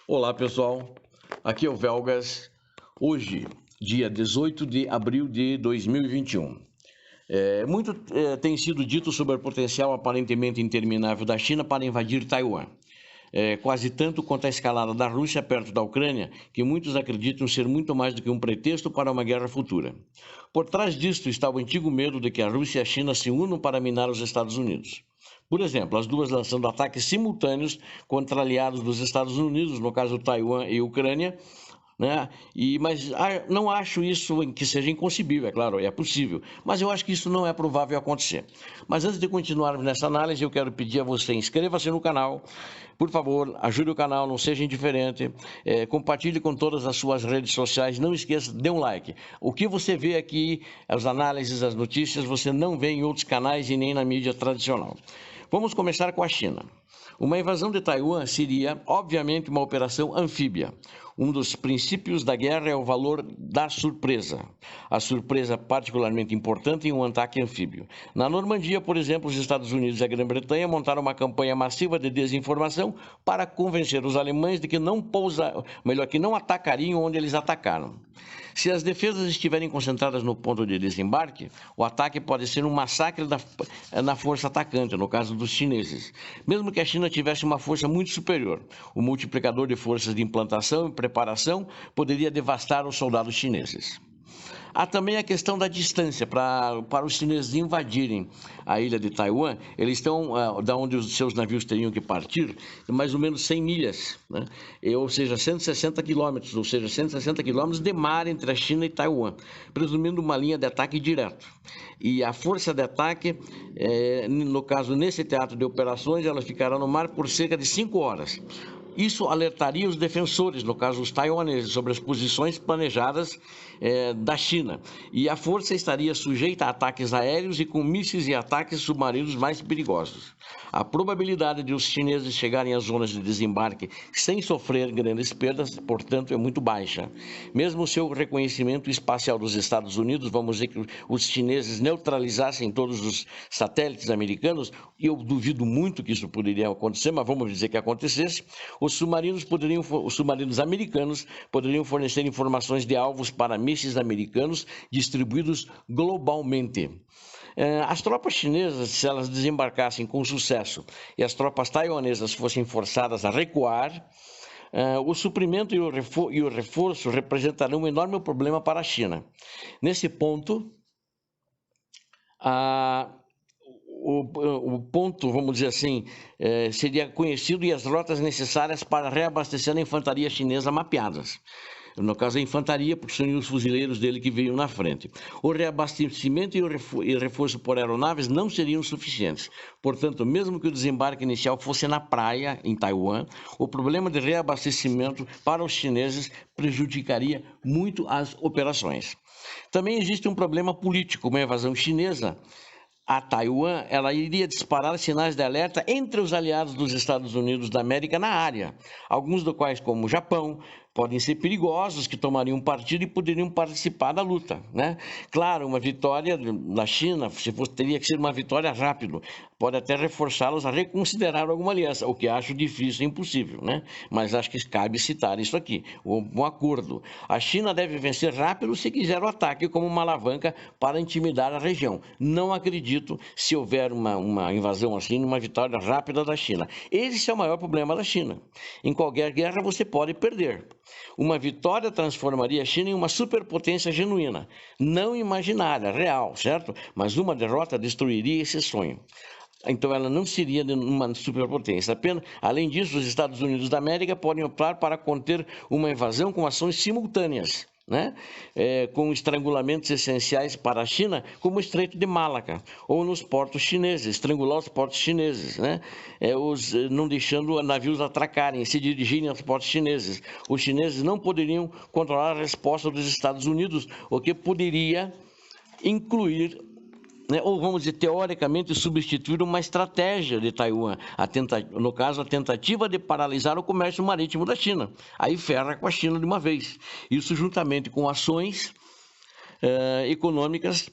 Olá pessoal, aqui é o Velgas. Hoje, dia 18 de abril de 2021. Muito tem sido dito sobre o potencial aparentemente interminável da China para invadir Taiwan. Quase tanto quanto a escalada da Rússia perto da Ucrânia, que muitos acreditam ser muito mais do que um pretexto para uma guerra futura. Por trás disto está o antigo medo de que a Rússia e a China se unam para minar os Estados Unidos. Por exemplo, as duas lançando ataques simultâneos contra aliados dos Estados Unidos, no caso Taiwan e Ucrânia, né? Mas não acho isso que seja inconcebível, é claro, é possível, mas eu acho que isso não é provável acontecer. Mas antes de continuarmos nessa análise, eu quero pedir a você, inscreva-se no canal, por favor, ajude o canal, não seja indiferente, compartilhe com todas as suas redes sociais, não esqueça, dê um like. O que você vê aqui, as análises, as notícias, você não vê em outros canais e nem na mídia tradicional. Vamos começar com a China. Uma invasão de Taiwan seria, obviamente, uma operação anfíbia. Um dos princípios da guerra é o valor da surpresa. A surpresa particularmente importante em um ataque anfíbio. Na Normandia, por exemplo, os Estados Unidos e a Grã-Bretanha montaram uma campanha massiva de desinformação para convencer os alemães de que que não atacariam onde eles atacaram. Se as defesas estiverem concentradas no ponto de desembarque, o ataque pode ser um massacre na força atacante, no caso dos chineses. Mesmo que a China tivesse uma força muito superior, o multiplicador de forças de implantação e preparação poderia devastar os soldados chineses. Há também a questão da distância para os chineses invadirem a ilha de Taiwan. Eles estão da onde os seus navios teriam que partir, mais ou menos 100 milhas, né? Ou seja, 160 quilômetros, ou seja, 160 quilômetros de mar entre a China e Taiwan, presumindo uma linha de ataque direto. E a força de ataque, no caso, nesse teatro de operações, ela ficará no mar por cerca de 5 horas. Isso alertaria os defensores, no caso os taiwaneses, sobre as posições planejadas da China. E a força estaria sujeita a ataques aéreos e com mísseis e ataques submarinos mais perigosos. A probabilidade de os chineses chegarem às zonas de desembarque sem sofrer grandes perdas, portanto, é muito baixa. Mesmo o seu reconhecimento espacial dos Estados Unidos, vamos dizer que os chineses neutralizassem todos os satélites americanos, e eu duvido muito que isso poderia acontecer, mas vamos dizer que acontecesse, os submarinos americanos poderiam fornecer informações de alvos para mísseis americanos distribuídos globalmente. As tropas chinesas, se elas desembarcassem com sucesso e as tropas taiwanesas fossem forçadas a recuar, o suprimento e o reforço representarão um enorme problema para a China. Nesse ponto, o ponto, vamos dizer assim, seria conhecido e as rotas necessárias para reabastecer a infantaria chinesa mapeadas. No caso, a infantaria, porque seriam os fuzileiros dele que veio na frente. O reabastecimento e o reforço por aeronaves não seriam suficientes. Portanto, mesmo que o desembarque inicial fosse na praia, em Taiwan, o problema de reabastecimento para os chineses prejudicaria muito as operações. Também existe um problema político, uma invasão chinesa a Taiwan, ela iria disparar sinais de alerta entre os aliados dos Estados Unidos da América na área, alguns dos quais, como o Japão, podem ser perigosos, que tomariam partido e poderiam participar da luta, né? Claro, uma vitória da China, teria que ser uma vitória rápida, pode até reforçá-los a reconsiderar alguma aliança, o que acho difícil e impossível, né? Mas acho que cabe citar isso aqui, um acordo. A China deve vencer rápido se quiser o ataque como uma alavanca para intimidar a região. Não acredito, se houver uma invasão assim, uma vitória rápida da China. Esse é o maior problema da China. Em qualquer guerra você pode perder. Uma vitória transformaria a China em uma superpotência genuína, não imaginária, real, certo? Mas uma derrota destruiria esse sonho. Então ela não seria uma superpotência. Além disso, os Estados Unidos da América podem optar para conter uma invasão com ações simultâneas, né? Com estrangulamentos essenciais para a China, como o Estreito de Malaca, ou nos portos chineses, estrangular os portos chineses, né? Não deixando navios atracarem, se dirigirem aos portos chineses. Os chineses não poderiam controlar a resposta dos Estados Unidos, o que poderia incluir, né, ou vamos dizer, teoricamente, substituir uma estratégia de Taiwan, no caso, a tentativa de paralisar o comércio marítimo da China. Aí ferra com a China de uma vez. Isso juntamente com ações econômicas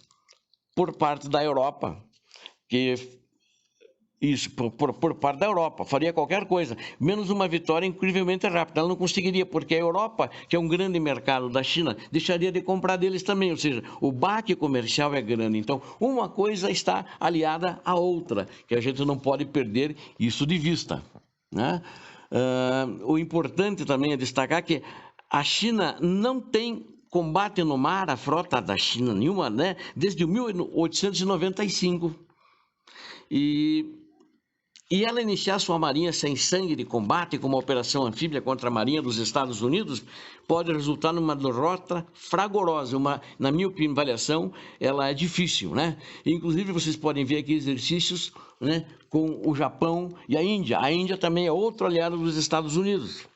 por parte da Europa, que Isso, por parte da Europa, faria qualquer coisa, menos uma vitória incrivelmente rápida. Ela não conseguiria, porque a Europa, que é um grande mercado da China, deixaria de comprar deles também, ou seja, o baque comercial é grande. Então, uma coisa está aliada à outra, que a gente não pode perder isso de vista, né? O importante também é destacar que a China não tem combate no mar, a frota da China nenhuma, né? Desde 1895. E ela iniciar sua marinha sem sangue de combate, como uma operação anfíbia contra a marinha dos Estados Unidos, pode resultar numa derrota fragorosa. Na minha avaliação, ela é difícil, né? Inclusive, vocês podem ver aqui exercícios, né, com o Japão e a Índia. A Índia também é outro aliado dos Estados Unidos.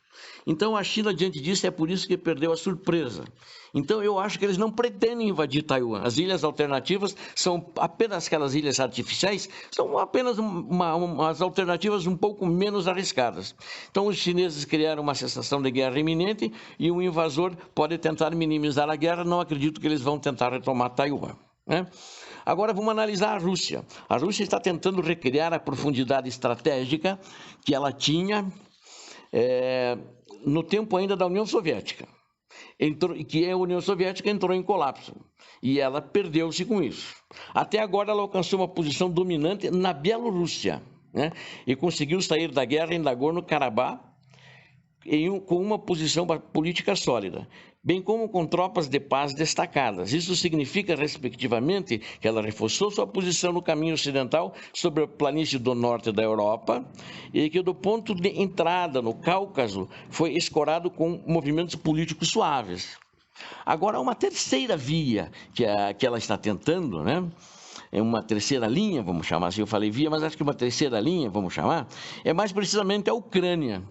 Então, a China, diante disso, é por isso que perdeu a surpresa. Então, eu acho que eles não pretendem invadir Taiwan. As ilhas alternativas são apenas aquelas ilhas artificiais, são apenas umas alternativas um pouco menos arriscadas. Então, os chineses criaram uma sensação de guerra iminente e um invasor pode tentar minimizar a guerra. Não acredito que eles vão tentar retomar Taiwan, né? Agora, vamos analisar a Rússia. A Rússia está tentando recriar a profundidade estratégica que ela tinha no tempo ainda da União Soviética, que a União Soviética entrou em colapso e ela perdeu-se com isso. Até agora ela alcançou uma posição dominante na Bielorrússia, né? E conseguiu sair da guerra em Nagorno-Karabakh com uma posição política sólida, bem como com tropas de paz destacadas. Isso significa, respectivamente, que ela reforçou sua posição no caminho ocidental sobre a planície do norte da Europa e que, do ponto de entrada no Cáucaso, foi escorado com movimentos políticos suaves. Agora, uma terceira via que ela está tentando, né? É uma terceira linha, vamos chamar assim, eu falei via, mas acho que uma terceira linha, vamos chamar, é mais precisamente a Ucrânia.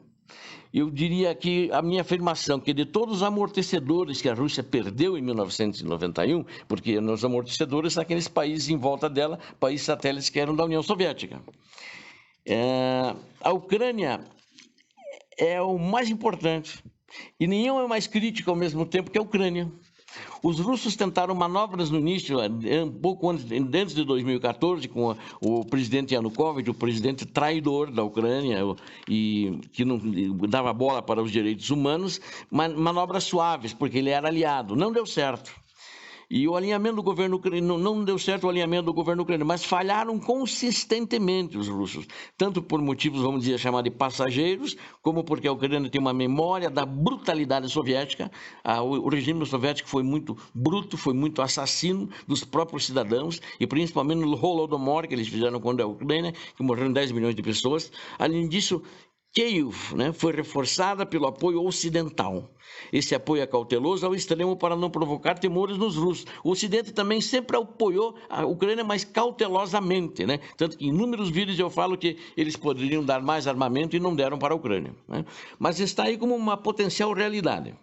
Eu diria que a minha afirmação, que de todos os amortecedores que a Rússia perdeu em 1991, porque os amortecedores são aqueles países em volta dela, países satélites que eram da União Soviética. A Ucrânia é o mais importante e nenhum é mais crítico ao mesmo tempo que a Ucrânia. Os russos tentaram manobras no início, um pouco antes de 2014, com o presidente Yanukovych, o presidente traidor da Ucrânia, e que não dava bola para os direitos humanos, manobras suaves, porque ele era aliado. Não deu certo. E o alinhamento do governo ucraniano, não deu certo o alinhamento do governo ucraniano, mas falharam consistentemente os russos, tanto por motivos, vamos dizer, chamados de passageiros, como porque a Ucrânia tem uma memória da brutalidade soviética. O regime soviético foi muito bruto, foi muito assassino dos próprios cidadãos, e principalmente no Holodomor, que eles fizeram contra a Ucrânia, que morreram 10 milhões de pessoas. Além disso, Kiev, né, foi reforçada pelo apoio ocidental. Esse apoio é cauteloso ao extremo para não provocar temores nos russos. O Ocidente também sempre apoiou a Ucrânia, mas cautelosamente, né? Tanto que em inúmeros vídeos eu falo que eles poderiam dar mais armamento e não deram para a Ucrânia, né? Mas está aí como uma potencial realidade.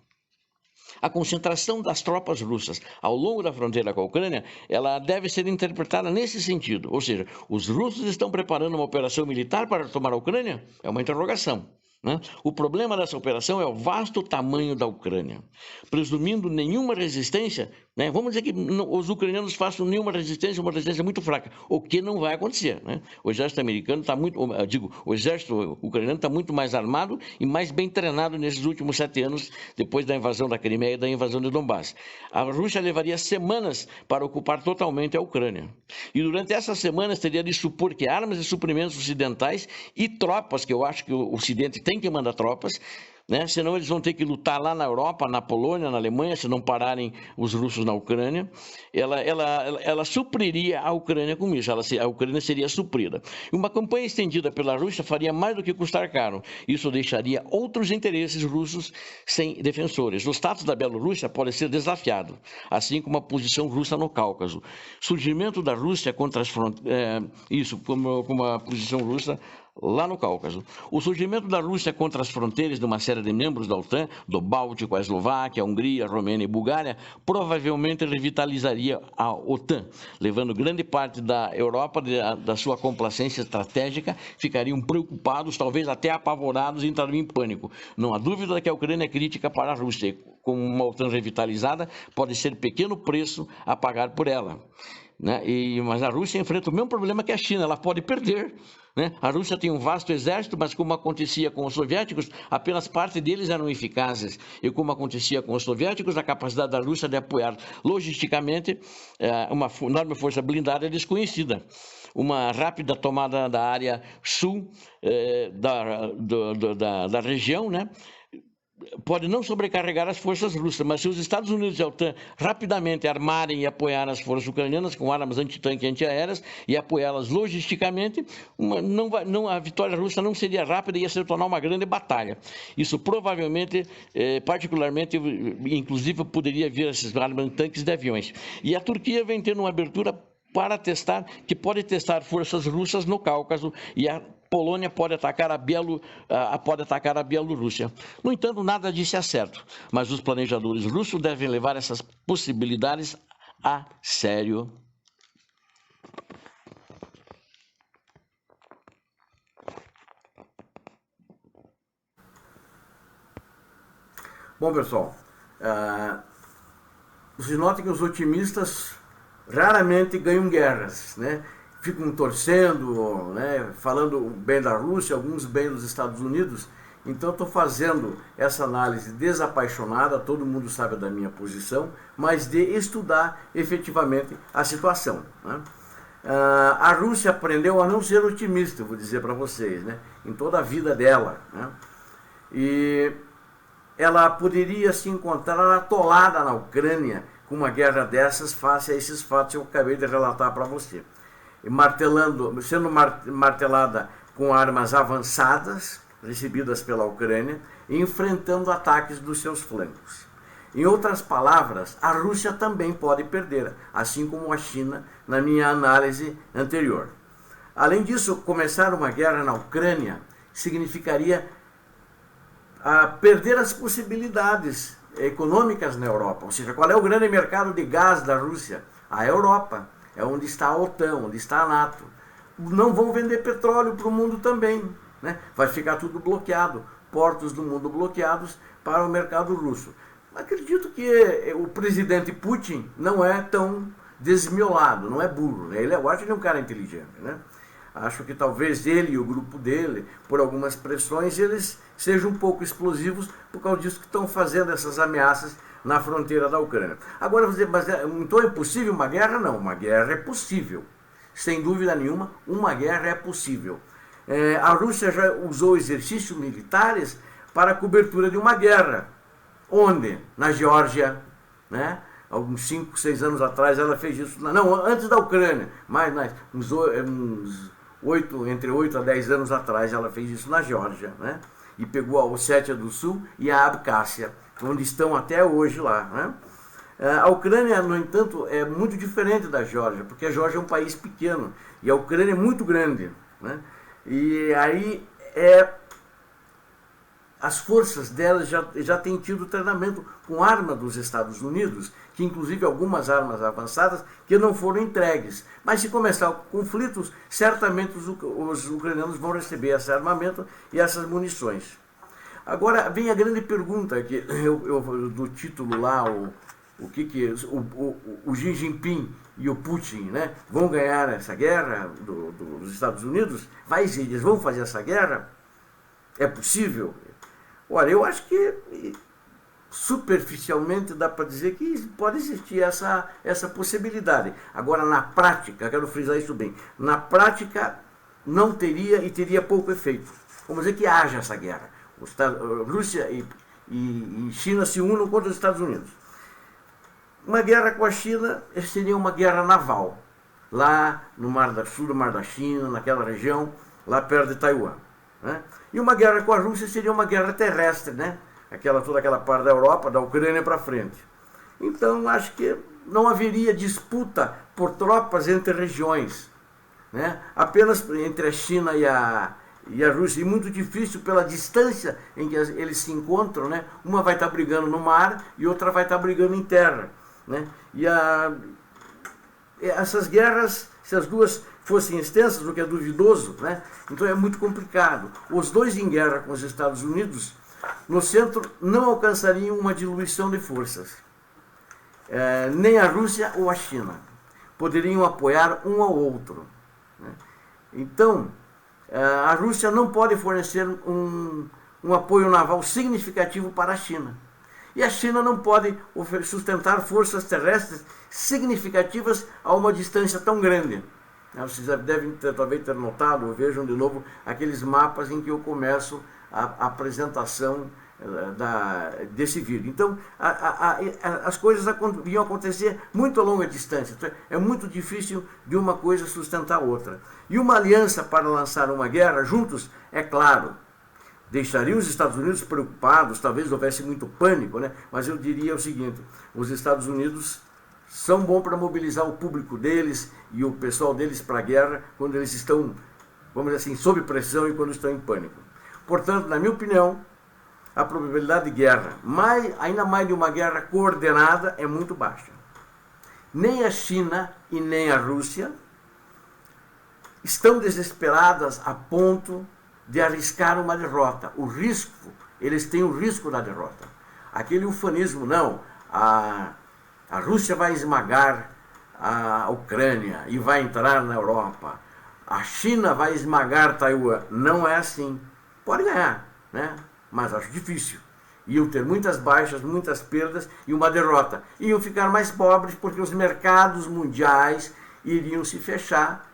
A concentração das tropas russas ao longo da fronteira com a Ucrânia, ela deve ser interpretada nesse sentido. Ou seja, os russos estão preparando uma operação militar para tomar a Ucrânia? É uma interrogação, né? O problema dessa operação é o vasto tamanho da Ucrânia. Presumindo nenhuma resistência, né? Vamos dizer que os ucranianos façam nenhuma resistência, uma resistência muito fraca, o que não vai acontecer, né? O exército americano está muito, o exército ucraniano está muito mais armado e mais bem treinado nesses últimos 7 anos, depois da invasão da Crimeia e da invasão de Donbass. A Rússia levaria semanas para ocupar totalmente a Ucrânia. E durante essas semanas teria de supor que armas e suprimentos ocidentais e tropas, que eu acho que o Ocidente tem que mandar tropas, né? Senão eles vão ter que lutar lá na Europa, na Polônia, na Alemanha, se não pararem os russos na Ucrânia. Ela supriria a Ucrânia com isso, a Ucrânia seria suprida. Uma campanha estendida pela Rússia faria mais do que custar caro. Isso deixaria outros interesses russos sem defensores. O status da Bielorrússia pode ser desafiado, assim como a posição russa no Cáucaso. Surgimento da Rússia contra as fronteiras, como a posição russa lá no Cáucaso. O surgimento da Rússia contra as fronteiras de uma série de membros da OTAN, do Báltico, a Eslováquia, a Hungria, a Romênia e a Bulgária, provavelmente revitalizaria a OTAN, levando grande parte da Europa da sua complacência estratégica, ficariam preocupados, talvez até apavorados e entrariam em pânico. Não há dúvida que a Ucrânia é crítica para a Rússia, como uma OTAN revitalizada, pode ser pequeno preço a pagar por ela, né? Mas a Rússia enfrenta o mesmo problema que a China, ela pode perder, né? A Rússia tem um vasto exército, mas como acontecia com os soviéticos, apenas parte deles eram eficazes. E como acontecia com os soviéticos, a capacidade da Rússia de apoiar logisticamente uma enorme força blindada é desconhecida. Uma rápida tomada da área sul da região, né, pode não sobrecarregar as forças russas, mas se os Estados Unidos e a OTAN rapidamente armarem e apoiar as forças ucranianas com armas antitanque e antiaéreas e apoiá-las logisticamente, a vitória russa não seria rápida e ia se tornar uma grande batalha. Isso provavelmente, particularmente, inclusive poderia vir esses armas tanques de aviões. E a Turquia vem tendo uma abertura para testar, que pode testar forças russas no Cáucaso, e a Polônia pode atacar a Bielorrússia. No entanto, nada disso é certo, mas os planejadores russos devem levar essas possibilidades a sério. Bom, pessoal, vocês notem que os otimistas raramente ganham guerras, né? Ficam torcendo, né? Falando bem da Rússia, alguns bem dos Estados Unidos. Então estou fazendo essa análise desapaixonada, todo mundo sabe da minha posição, mas de estudar efetivamente a situação, né? A Rússia aprendeu a não ser otimista, vou dizer para vocês, né? Em toda a vida dela, né? E ela poderia se encontrar atolada na Ucrânia com uma guerra dessas face a esses fatos que eu acabei de relatar para você. Sendo martelada com armas avançadas, recebidas pela Ucrânia, e enfrentando ataques dos seus flancos. Em outras palavras, a Rússia também pode perder, assim como a China, na minha análise anterior. Além disso, começar uma guerra na Ucrânia significaria perder as possibilidades econômicas na Europa. Ou seja, qual é o grande mercado de gás da Rússia? A Europa. É onde está a OTAN, onde está a NATO. Não vão vender petróleo para o mundo também, né? Vai ficar tudo bloqueado, portos do mundo bloqueados para o mercado russo. Acredito que o presidente Putin não é tão desmiolado, não é burro, né? Eu acho que ele é um cara inteligente, né? Acho que talvez ele e o grupo dele, por algumas pressões, eles sejam um pouco explosivos por causa disso que estão fazendo essas ameaças na fronteira da Ucrânia. Agora, mas então é possível uma guerra? Não, uma guerra é possível. Sem dúvida nenhuma, uma guerra é possível. A Rússia já usou exercícios militares para a cobertura de uma guerra. Onde? Na Geórgia, né? Alguns 5, 6 anos atrás ela fez isso. Não, antes da Ucrânia, mas entre 8 a 10 anos atrás ela fez isso na Geórgia, né? E pegou a Ossétia do Sul e a Abcásia, onde estão até hoje lá, né? A Ucrânia, no entanto, é muito diferente da Geórgia, porque a Geórgia é um país pequeno e a Ucrânia é muito grande, né? E aí as forças delas já têm tido treinamento com arma dos Estados Unidos, que inclusive algumas armas avançadas que não foram entregues. Mas se começar conflitos, certamente os ucranianos vão receber esse armamento e essas munições. Agora vem a grande pergunta que do título lá, o Xi Jinping e o Putin, né, vão ganhar essa guerra dos Estados Unidos? Eles vão fazer essa guerra? É possível? Olha, eu acho que superficialmente dá para dizer que pode existir essa possibilidade. Agora, na prática, quero frisar isso bem, na prática não teria e teria pouco efeito. Vamos dizer que haja essa guerra. Rússia e China se unam contra os Estados Unidos. Uma guerra com a China seria uma guerra naval, lá no Mar do Sul, no Mar da China, naquela região, lá perto de Taiwan, né? E uma guerra com a Rússia seria uma guerra terrestre, né? Toda aquela parte da Europa, da Ucrânia para frente. Então, acho que não haveria disputa por tropas entre regiões, né? Apenas entre a China e a Rússia, e muito difícil pela distância em que eles se encontram, né? Uma vai estar brigando no mar e outra vai estar brigando em terra, né? E essas guerras, se as duas fossem extensas, o que é duvidoso, né? Então é muito complicado. Os dois em guerra com os Estados Unidos, no centro, não alcançariam uma diluição de forças. Nem a Rússia ou a China poderiam apoiar um ao outro, né? Então, A Rússia não pode fornecer um apoio naval significativo para a China. E a China não pode sustentar forças terrestres significativas a uma distância tão grande. Vocês devem talvez ter notado, vejam de novo aqueles mapas em que eu começo a apresentação desse vídeo. Então, as coisas iam acontecer muito a longa distância. Então, é muito difícil de uma coisa sustentar a outra. E uma aliança para lançar uma guerra juntos, é claro, deixaria os Estados Unidos preocupados, talvez houvesse muito pânico, né? Mas eu diria o seguinte: os Estados Unidos são bons para mobilizar o público deles e o pessoal deles para a guerra quando eles estão, vamos dizer assim, sob pressão e quando estão em pânico. Portanto, na minha opinião, a probabilidade de guerra, ainda mais de uma guerra coordenada, é muito baixa. Nem a China e nem a Rússia estão desesperadas a ponto de arriscar uma derrota. Eles têm o risco da derrota. Aquele ufanismo, não, a Rússia vai esmagar a Ucrânia e vai entrar na Europa. A China vai esmagar Taiwan. Não é assim. Pode ganhar, né? Mas acho difícil. Iam ter muitas baixas, muitas perdas e uma derrota. Iam ficar mais pobres porque os mercados mundiais iriam se fechar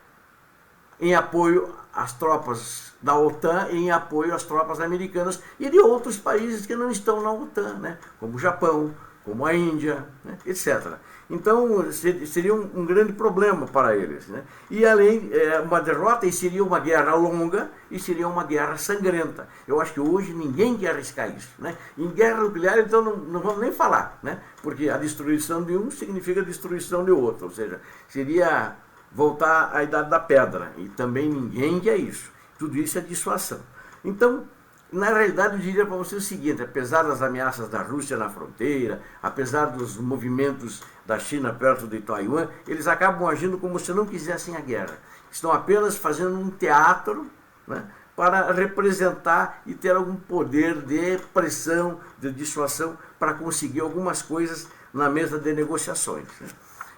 em apoio às tropas da OTAN e em apoio às tropas americanas e de outros países que não estão na OTAN, né? Como o Japão, como a Índia, né? Etc. Então, seria um grande problema para eles, né? E além, uma derrota, e seria uma guerra longa, e seria uma guerra sangrenta. Eu acho que hoje ninguém quer arriscar isso, né? Em guerra nuclear, então, não vamos nem falar, né? Porque a destruição de um significa a destruição de outro, ou seja, seria voltar à Idade da Pedra, e também ninguém quer isso. Tudo isso é dissuasão. Então, na realidade, eu diria para você o seguinte: apesar das ameaças da Rússia na fronteira, apesar dos movimentos da China perto de Taiwan, eles acabam agindo como se não quisessem a guerra. Estão apenas fazendo um teatro, né, para representar e ter algum poder de pressão, de dissuasão, para conseguir algumas coisas na mesa de negociações, né?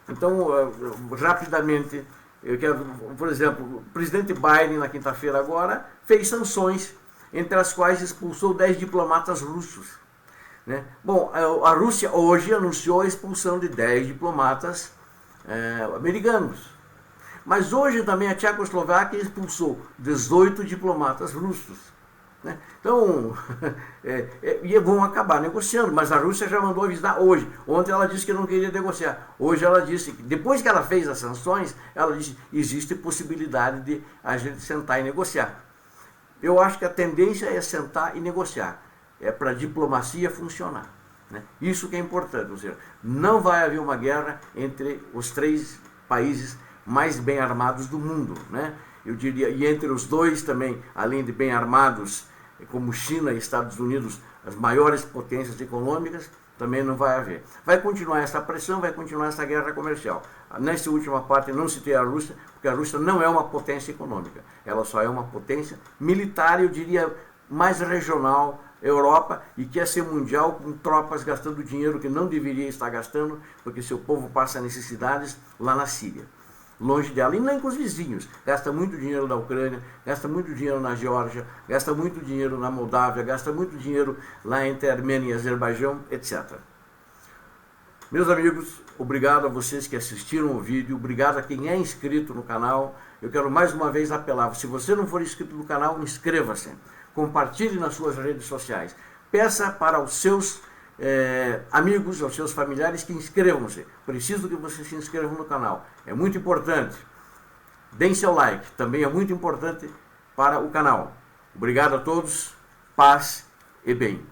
Então, rapidamente, eu quero, por exemplo, o presidente Biden, na quinta-feira agora, fez sanções, entre as quais expulsou 10 diplomatas russos, né? Bom, a Rússia hoje anunciou a expulsão de 10 diplomatas americanos. Mas hoje também a Tchecoslováquia expulsou 18 diplomatas russos, né? Então, e vão acabar negociando, mas a Rússia já mandou avisar hoje. Ontem ela disse que não queria negociar. Hoje ela disse que, depois que ela fez as sanções, ela disse: existe possibilidade de a gente sentar e negociar. Eu acho que a tendência é sentar e negociar. É para a diplomacia funcionar, né? Isso que é importante. Ou seja, não vai haver uma guerra entre os 3 países mais bem armados do mundo, né? Eu diria, e entre os 2 também, além de bem armados, como China e Estados Unidos, as maiores potências econômicas, também não vai haver. Vai continuar essa pressão, vai continuar essa guerra comercial. Nessa última parte não citei a Rússia, porque a Rússia não é uma potência econômica, ela só é uma potência militar, eu diria, mais regional, Europa, e quer ser mundial, com tropas gastando dinheiro que não deveria estar gastando, porque seu povo passa necessidades lá na Síria, longe dela, e nem com os vizinhos. Gasta muito dinheiro na Ucrânia, gasta muito dinheiro na Geórgia, gasta muito dinheiro na Moldávia, gasta muito dinheiro lá entre Armênia e Azerbaijão, etc. Meus amigos, obrigado a vocês que assistiram o vídeo, obrigado a quem é inscrito no canal. Eu quero mais uma vez apelar: se você não for inscrito no canal, inscreva-se, compartilhe nas suas redes sociais, peça para os seus amigos, aos seus familiares que inscrevam-se. Preciso que vocês se inscrevam no canal, é muito importante. Deem seu like, também é muito importante para o canal. Obrigado a todos, paz e bem.